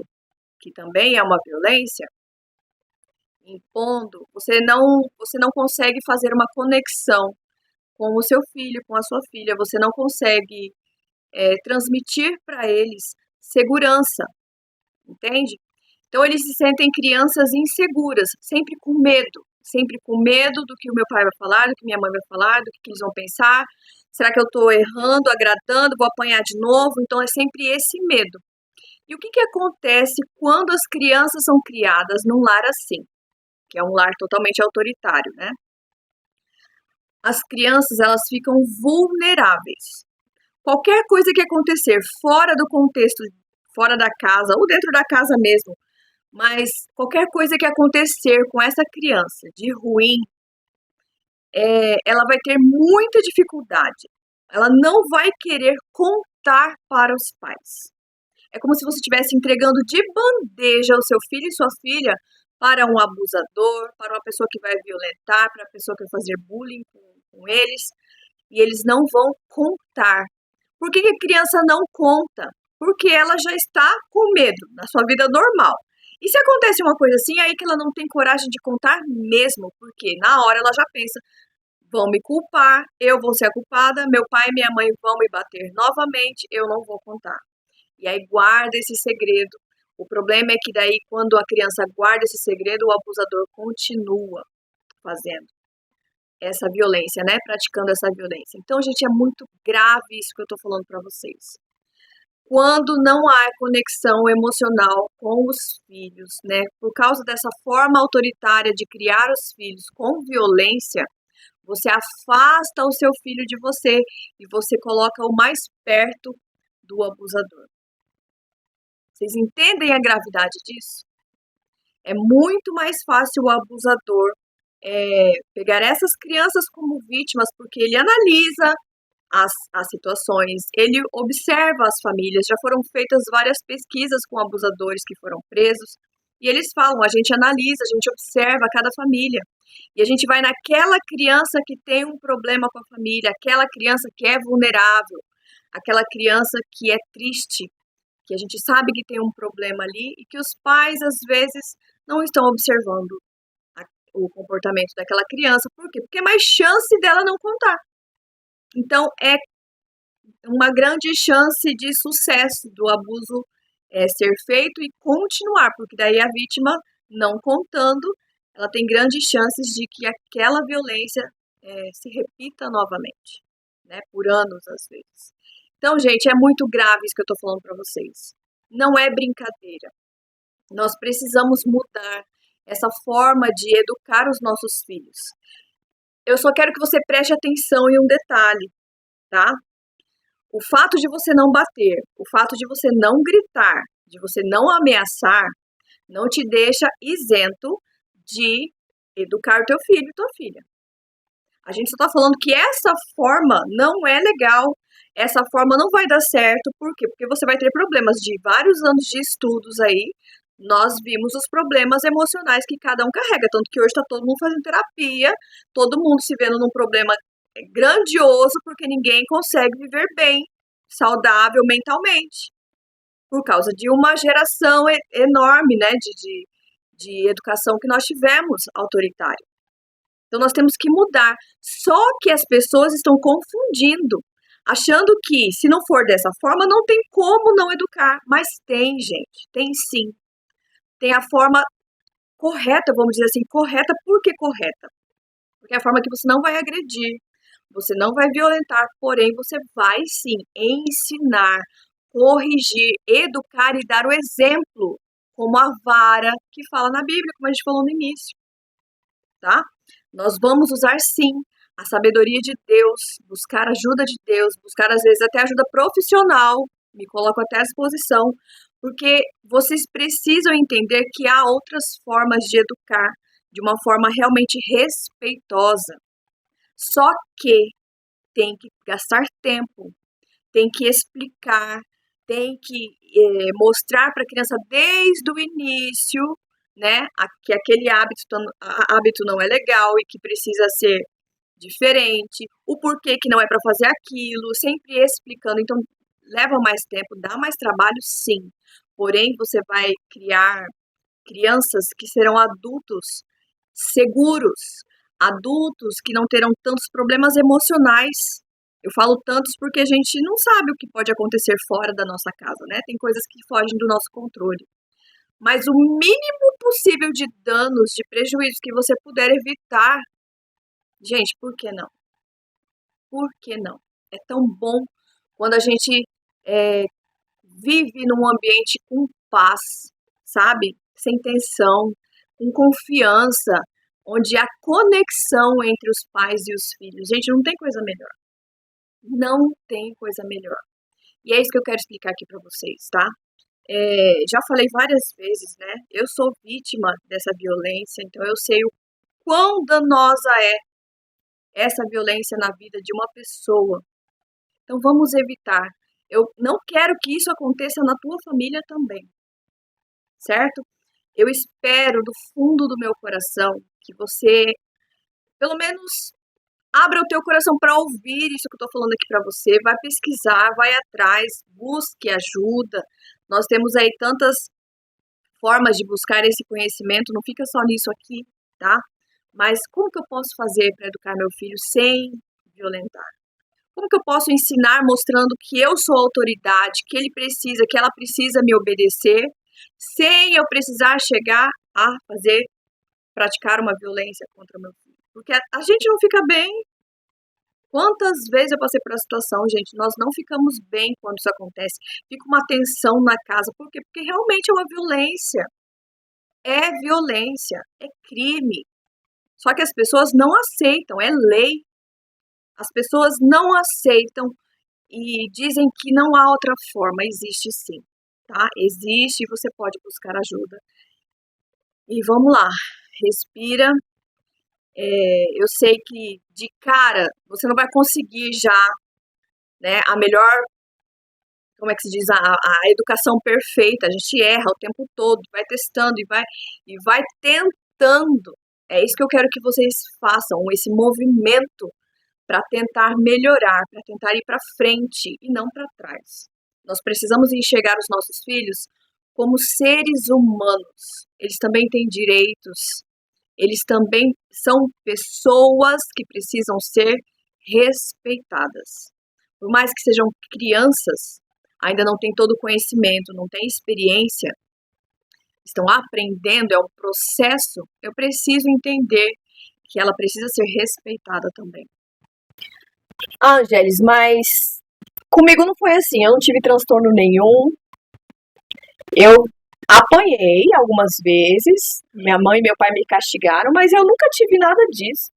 que também é uma violência, impondo, você não consegue fazer uma conexão com o seu filho, com a sua filha, você não consegue transmitir para eles segurança, entende? Então eles se sentem crianças inseguras, sempre com medo do que o meu pai vai falar, do que minha mãe vai falar, do que eles vão pensar. Será que eu estou errando, agradando, vou apanhar de novo? Então é sempre esse medo. E o que acontece quando as crianças são criadas num lar assim, que é um lar totalmente autoritário, né? As crianças, elas ficam vulneráveis. Qualquer coisa que acontecer fora do contexto, fora da casa ou dentro da casa mesmo, mas qualquer coisa que acontecer com essa criança de ruim, ela vai ter muita dificuldade. Ela não vai querer contar para os pais. É como se você estivesse entregando de bandeja o seu filho e sua filha para um abusador, para uma pessoa que vai violentar, para uma pessoa que vai fazer bullying com eles, e eles não vão contar. Por que a criança não conta? Porque ela já está com medo na sua vida normal. E se acontece uma coisa assim, é aí que ela não tem coragem de contar mesmo, porque na hora ela já pensa, vão me culpar, eu vou ser a culpada, meu pai e minha mãe vão me bater novamente, eu não vou contar. E aí guarda esse segredo. O problema é que daí, quando a criança guarda esse segredo, o abusador continua fazendo essa violência, né? Praticando essa violência. Então, gente, é muito grave isso que eu tô falando para vocês. Quando não há conexão emocional com os filhos, né? Por causa dessa forma autoritária de criar os filhos com violência, você afasta o seu filho de você e você coloca o mais perto do abusador. Vocês entendem a gravidade disso? É muito mais fácil o abusador pegar essas crianças como vítimas, porque ele analisa as situações, ele observa as famílias. Já foram feitas várias pesquisas com abusadores que foram presos, e eles falam, a gente analisa, a gente observa cada família, e a gente vai naquela criança que tem um problema com a família, aquela criança que é vulnerável, aquela criança que é triste, que a gente sabe que tem um problema ali e que os pais, às vezes, não estão observando o comportamento daquela criança. Por quê? Porque é mais chance dela não contar. Então, é uma grande chance de sucesso do abuso ser feito e continuar, porque daí a vítima, não contando, ela tem grandes chances de que aquela violência se repita novamente, né? Por anos, às vezes. Então, gente, é muito grave isso que eu tô falando para vocês. Não é brincadeira. Nós precisamos mudar essa forma de educar os nossos filhos. Eu só quero que você preste atenção em um detalhe, tá? O fato de você não bater, o fato de você não gritar, de você não ameaçar, não te deixa isento de educar o teu filho e tua filha. A gente só tá falando que essa forma não é legal, essa forma não vai dar certo, por quê? Porque você vai ter problemas de vários anos de estudos aí, nós vimos os problemas emocionais que cada um carrega, tanto que hoje está todo mundo fazendo terapia, todo mundo se vendo num problema grandioso, porque ninguém consegue viver bem, saudável mentalmente, por causa de uma geração enorme, né, de educação que nós tivemos autoritária. Então nós temos que mudar. Só que as pessoas estão confundindo, achando que se não for dessa forma, não tem como não educar. Mas tem, gente, tem sim. Tem a forma correta, vamos dizer assim, correta. Por que correta? Porque é a forma que você não vai agredir, você não vai violentar, porém você vai sim ensinar, corrigir, educar e dar o exemplo, como a vara que fala na Bíblia, como a gente falou no início, tá? Nós vamos usar sim a sabedoria de Deus, buscar ajuda de Deus, buscar às vezes até ajuda profissional, me coloco até à disposição, porque vocês precisam entender que há outras formas de educar de uma forma realmente respeitosa. Só que tem que gastar tempo, tem que explicar, tem que mostrar para a criança desde o início, né, que aquele hábito não é legal e que precisa ser diferente, o porquê que não é para fazer aquilo, sempre explicando. Então, leva mais tempo, dá mais trabalho, sim. Porém, você vai criar crianças que serão adultos seguros, adultos que não terão tantos problemas emocionais. Eu falo tantos porque a gente não sabe o que pode acontecer fora da nossa casa, né? Tem coisas que fogem do nosso controle. Mas o mínimo possível de danos, de prejuízos que você puder evitar, gente, por que não? Por que não? É tão bom quando a gente vive num ambiente com paz, sabe? Sem tensão, com confiança, onde há conexão entre os pais e os filhos. Gente, não tem coisa melhor. Não tem coisa melhor. E é isso que eu quero explicar aqui para vocês, tá? Já falei várias vezes, né? Eu sou vítima dessa violência, então eu sei o quão danosa é essa violência na vida de uma pessoa. Então vamos evitar. Eu não quero que isso aconteça na tua família também, certo? Eu espero do fundo do meu coração que você, pelo menos, abra o teu coração para ouvir isso que eu estou falando aqui para você, vai pesquisar, vai atrás, busque ajuda. Nós temos aí tantas formas de buscar esse conhecimento, não fica só nisso aqui, tá? Mas como que eu posso fazer para educar meu filho sem violentar? Como que eu posso ensinar mostrando que eu sou autoridade, que ele precisa, que ela precisa me obedecer, sem eu precisar chegar a praticar uma violência contra o meu filho? Porque a gente não fica bem. Quantas vezes eu passei por essa situação, gente? Nós não ficamos bem quando isso acontece. Fica uma tensão na casa. Por quê? Porque realmente é uma violência. É violência, é crime. Só que as pessoas não aceitam, é lei. As pessoas não aceitam e dizem que não há outra forma. Existe sim, tá? Existe e você pode buscar ajuda. E vamos lá, respira. Eu sei que de cara você não vai conseguir já, né, a melhor, como é que se diz, a educação perfeita. A gente erra o tempo todo, vai testando e vai tentando. É isso que eu quero que vocês façam, esse movimento para tentar melhorar, para tentar ir para frente e não para trás. Nós precisamos enxergar os nossos filhos como seres humanos. Eles também têm direitos, eles também são pessoas que precisam ser respeitadas. Por mais que sejam crianças, ainda não têm todo o conhecimento, não têm experiência, estão aprendendo, é um processo, eu preciso entender que ela precisa ser respeitada também. Ângeles, mas comigo não foi assim, eu não tive transtorno nenhum, eu apanhei algumas vezes, minha mãe e meu pai me castigaram, mas eu nunca tive nada disso.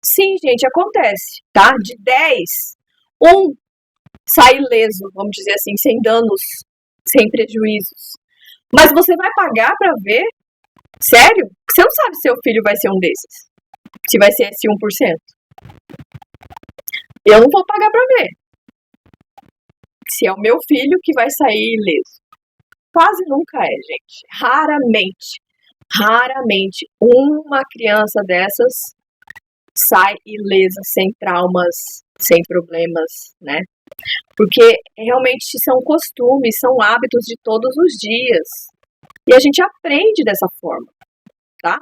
Sim, gente, acontece, tá? De 10, um sai ileso, vamos dizer assim, sem danos, sem prejuízos. Mas você vai pagar pra ver? Sério? Você não sabe se seu filho vai ser um desses. Se vai ser esse 1%. Eu não vou pagar pra ver. Se é o meu filho que vai sair ileso. Quase nunca é, gente. Raramente uma criança dessas sai ilesa, sem traumas, sem problemas, né? Porque realmente são costumes, são hábitos de todos os dias. E a gente aprende dessa forma, tá?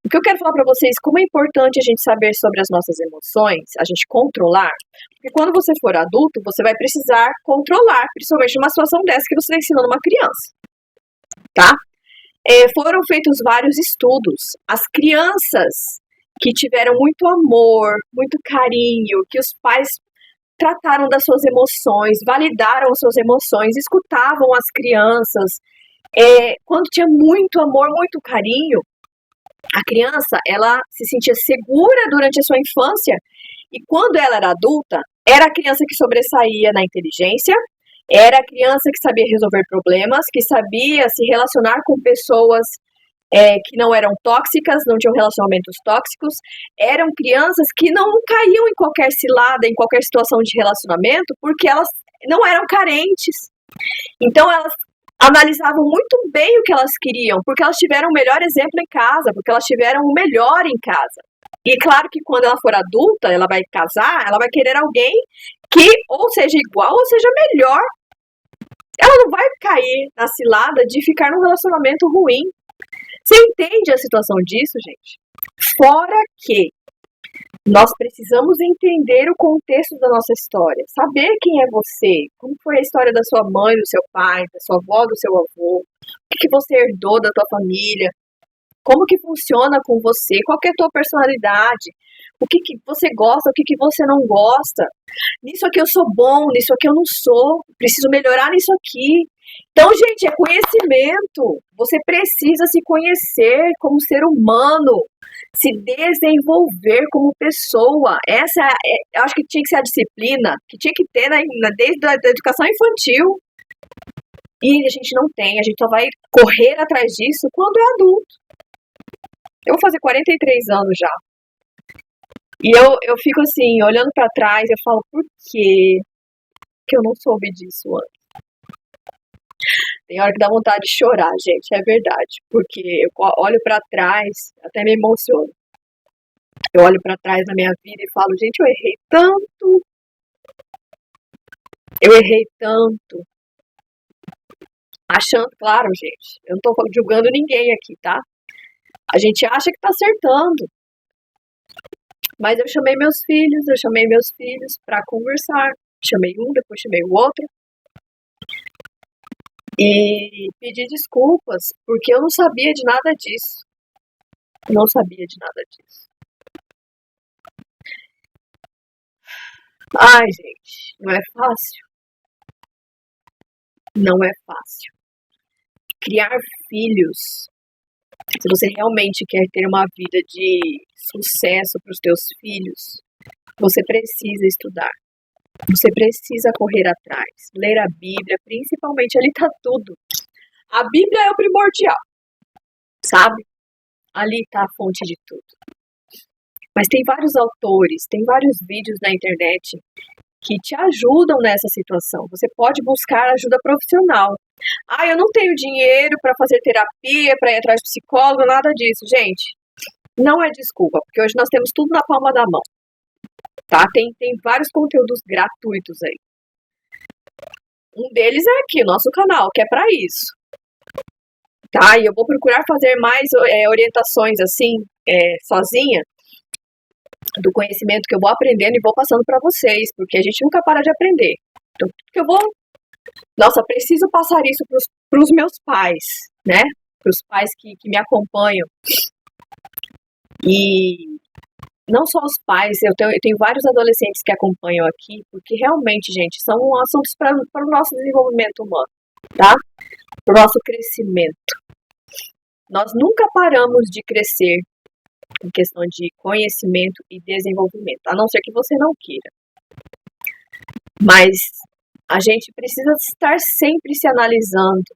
O que eu quero falar para vocês, como é importante a gente saber sobre as nossas emoções, a gente controlar, porque quando você for adulto, você vai precisar controlar, principalmente numa situação dessa que você está ensinando uma criança, tá? Foram feitos vários estudos. As crianças que tiveram muito amor, muito carinho, que os pais trataram das suas emoções, validaram as suas emoções, escutavam as crianças, quando tinha muito amor, muito carinho, a criança, ela se sentia segura durante a sua infância e quando ela era adulta, era a criança que sobressaía na inteligência, era a criança que sabia resolver problemas, que sabia se relacionar com pessoas que não eram tóxicas, não tinham relacionamentos tóxicos, eram crianças que não caíam em qualquer cilada, em qualquer situação de relacionamento, porque elas não eram carentes. Então, elas analisavam muito bem o que elas queriam, porque elas tiveram o melhor exemplo em casa, porque elas tiveram o melhor em casa. E claro que quando ela for adulta, ela vai casar, ela vai querer alguém que ou seja igual ou seja melhor. Ela não vai cair na cilada de ficar num relacionamento ruim. Você entende a situação disso, gente? Fora que nós precisamos entender o contexto da nossa história, saber quem é você, como foi a história da sua mãe, do seu pai, da sua avó, do seu avô, o que você herdou da tua família, como que funciona com você, qual que é a tua personalidade, o que você gosta, o que você não gosta. Nisso aqui eu sou bom, nisso aqui eu não sou, preciso melhorar nisso aqui. Então, gente, é conhecimento. Você precisa se conhecer como ser humano, se desenvolver como pessoa. Essa, eu acho que tinha que ser a disciplina que tinha que ter desde a educação infantil. E a gente não tem, a gente só vai correr atrás disso quando é adulto. Eu vou fazer 43 anos já. E eu fico assim, olhando pra trás, eu falo, por quê que eu não soube disso antes? Tem hora que dá vontade de chorar, gente, é verdade. Porque eu olho pra trás, até me emociono. Eu olho pra trás na minha vida e falo, gente, eu errei tanto. Eu errei tanto. Achando, claro, gente, eu não tô julgando ninguém aqui, tá? A gente acha que tá acertando. Mas eu chamei meus filhos pra conversar. Chamei um, depois chamei o outro. E pedi desculpas, porque eu não sabia de nada disso. Não sabia de nada disso. Ai, gente, não é fácil. Não é fácil. Criar filhos, se você realmente quer ter uma vida de sucesso para os teus filhos, você precisa estudar. Você precisa correr atrás, ler a Bíblia, principalmente, ali tá tudo. A Bíblia é o primordial, sabe? Ali tá a fonte de tudo. Mas tem vários autores, tem vários vídeos na internet que te ajudam nessa situação. Você pode buscar ajuda profissional. Ah, eu não tenho dinheiro para fazer terapia, para ir atrás de psicólogo, nada disso. Gente, não é desculpa, porque hoje nós temos tudo na palma da mão. Tá? Tem vários conteúdos gratuitos aí. Um deles é aqui, o nosso canal, que é para isso. Tá? E eu vou procurar fazer mais orientações assim, sozinha, do conhecimento que eu vou aprendendo e vou passando para vocês, porque a gente nunca para de aprender. Então, tudo que eu vou... Nossa, preciso passar isso para os meus pais, né? Para os pais que me acompanham. E não só os pais, eu tenho vários adolescentes que acompanham aqui, porque realmente, gente, são assuntos para o nosso desenvolvimento humano, tá? Para o nosso crescimento. Nós nunca paramos de crescer em questão de conhecimento e desenvolvimento, a não ser que você não queira. Mas a gente precisa estar sempre se analisando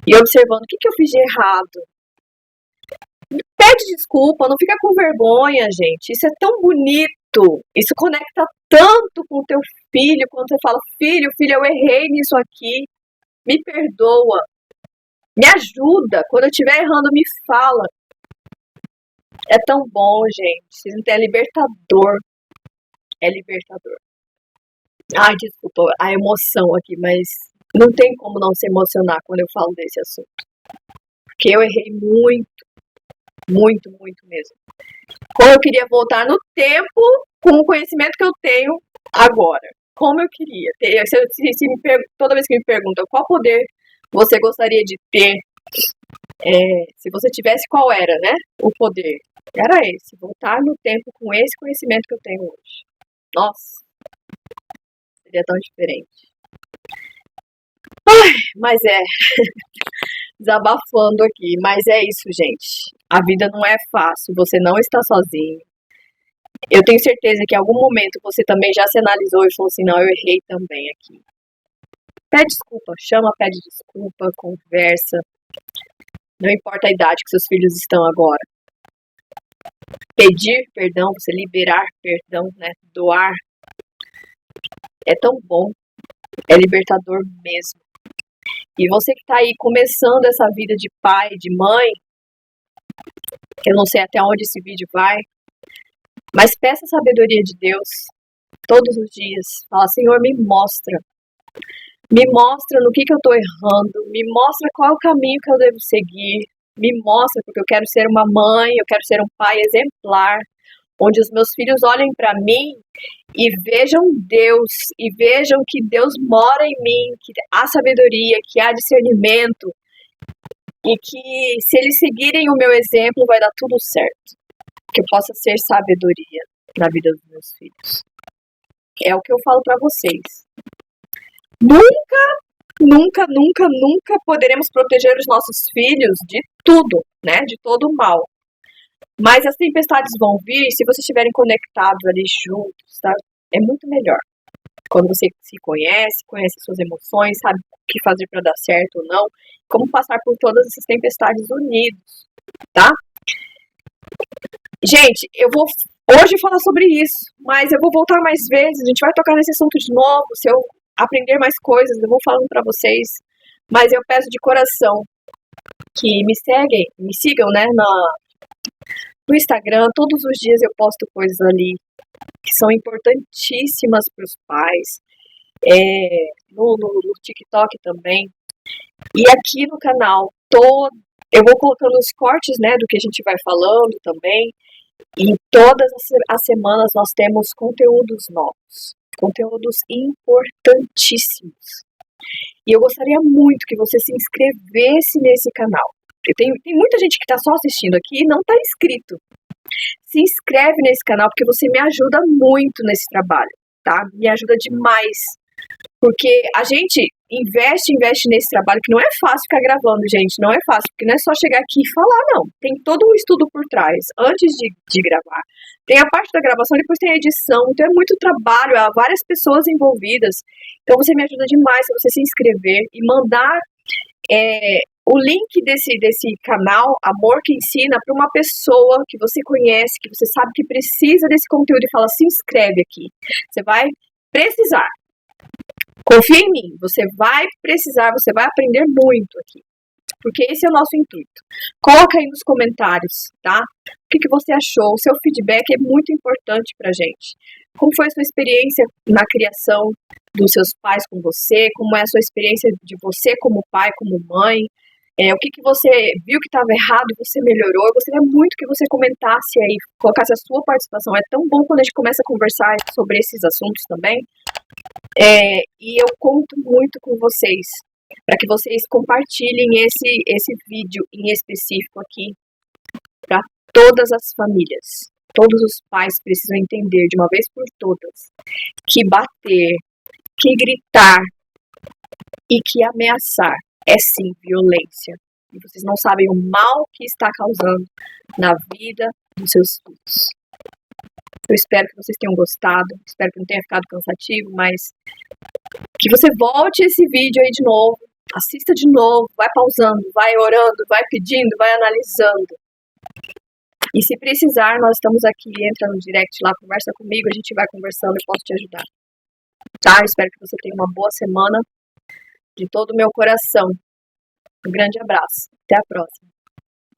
e observando o que eu fiz de errado. Pede desculpa, não fica com vergonha, gente. Isso é tão bonito. Isso conecta tanto com o teu filho, quando você fala, filho, eu errei nisso aqui. Me perdoa. Me ajuda. Quando eu estiver errando, me fala. É tão bom, gente. É libertador. É libertador. Ai, desculpa a emoção aqui, mas não tem como não se emocionar quando eu falo desse assunto. Porque eu errei muito. Muito, muito mesmo. Como eu queria voltar no tempo com o conhecimento que eu tenho agora. Como eu queria. Toda vez que me perguntam qual poder você gostaria de ter, se você tivesse, qual era, né? O poder. Era esse, voltar no tempo com esse conhecimento que eu tenho hoje. Nossa, seria tão diferente. Ai, mas desabafando aqui, mas é isso, gente. A vida não é fácil, você não está sozinho. Eu tenho certeza que em algum momento você também já se analisou e falou assim, não, eu errei também aqui. Pede desculpa, chama, pede desculpa, conversa. Não importa a idade que seus filhos estão agora. Pedir perdão, você liberar perdão, né? Doar. É tão bom. É libertador mesmo. E você que está aí começando essa vida de pai, de mãe, eu não sei até onde esse vídeo vai, mas peça a sabedoria de Deus todos os dias. Fala, Senhor, me mostra. Me mostra no que eu estou errando. Me mostra qual é o caminho que eu devo seguir. Me mostra, porque eu quero ser uma mãe, eu quero ser um pai exemplar, onde os meus filhos olhem para mim e vejam Deus, e vejam que Deus mora em mim, que há sabedoria, que há discernimento, e que se eles seguirem o meu exemplo vai dar tudo certo. Que eu possa ser sabedoria na vida dos meus filhos. É o que eu falo para vocês. Nunca poderemos proteger os nossos filhos de tudo, né? De todo o mal. Mas as tempestades vão vir se vocês estiverem conectados ali juntos, tá? É muito melhor. Quando você se conhece suas emoções, sabe o que fazer para dar certo ou não, como passar por todas essas tempestades unidos, tá? Gente, eu vou hoje falar sobre isso, mas eu vou voltar mais vezes, a gente vai tocar nesse assunto de novo, se eu aprender mais coisas, eu vou falando para vocês, mas eu peço de coração que me sigam, né, no Instagram, todos os dias eu posto coisas ali que são importantíssimas para os pais, no TikTok também, e aqui no canal, eu vou colocando os cortes, né, do que a gente vai falando também, e todas as semanas nós temos conteúdos novos, conteúdos importantíssimos. E eu gostaria muito que você se inscrevesse nesse canal. Porque tem muita gente que está só assistindo aqui e não está inscrito. Se inscreve nesse canal porque você me ajuda muito nesse trabalho, tá? Me ajuda demais. Porque a gente investe nesse trabalho, que não é fácil ficar gravando, gente. Não é fácil, porque não é só chegar aqui e falar, não. Tem todo um estudo por trás, antes de gravar. Tem a parte da gravação, depois tem a edição. Então é muito trabalho, há várias pessoas envolvidas. Então você me ajuda demais se você se inscrever e mandar o link desse canal, Amor que Ensina, para uma pessoa que você conhece, que você sabe que precisa desse conteúdo e fala, se inscreve aqui. Você vai precisar. Confia em mim, você vai precisar, você vai aprender muito aqui. Porque esse é o nosso intuito. Coloca aí nos comentários, tá? O que você achou? O seu feedback é muito importante pra gente. Como foi a sua experiência na criação dos seus pais com você? Como é a sua experiência de você como pai, como mãe? O que você viu que estava errado e você melhorou? Eu gostaria muito que você comentasse aí, colocasse a sua participação. É tão bom quando a gente começa a conversar sobre esses assuntos também. E eu conto muito com vocês, para que vocês compartilhem esse vídeo em específico aqui para todas as famílias. Todos os pais precisam entender de uma vez por todas que bater, que gritar e que ameaçar é sim violência. E vocês não sabem o mal que está causando na vida dos seus filhos. Eu espero que vocês tenham gostado, espero que não tenha ficado cansativo, mas que você volte esse vídeo aí de novo, assista de novo, vai pausando, vai orando, vai pedindo, vai analisando. E se precisar, nós estamos aqui, entra no direct lá, conversa comigo, a gente vai conversando e posso te ajudar. Tá? Espero que você tenha uma boa semana, de todo o meu coração. Um grande abraço, até a próxima.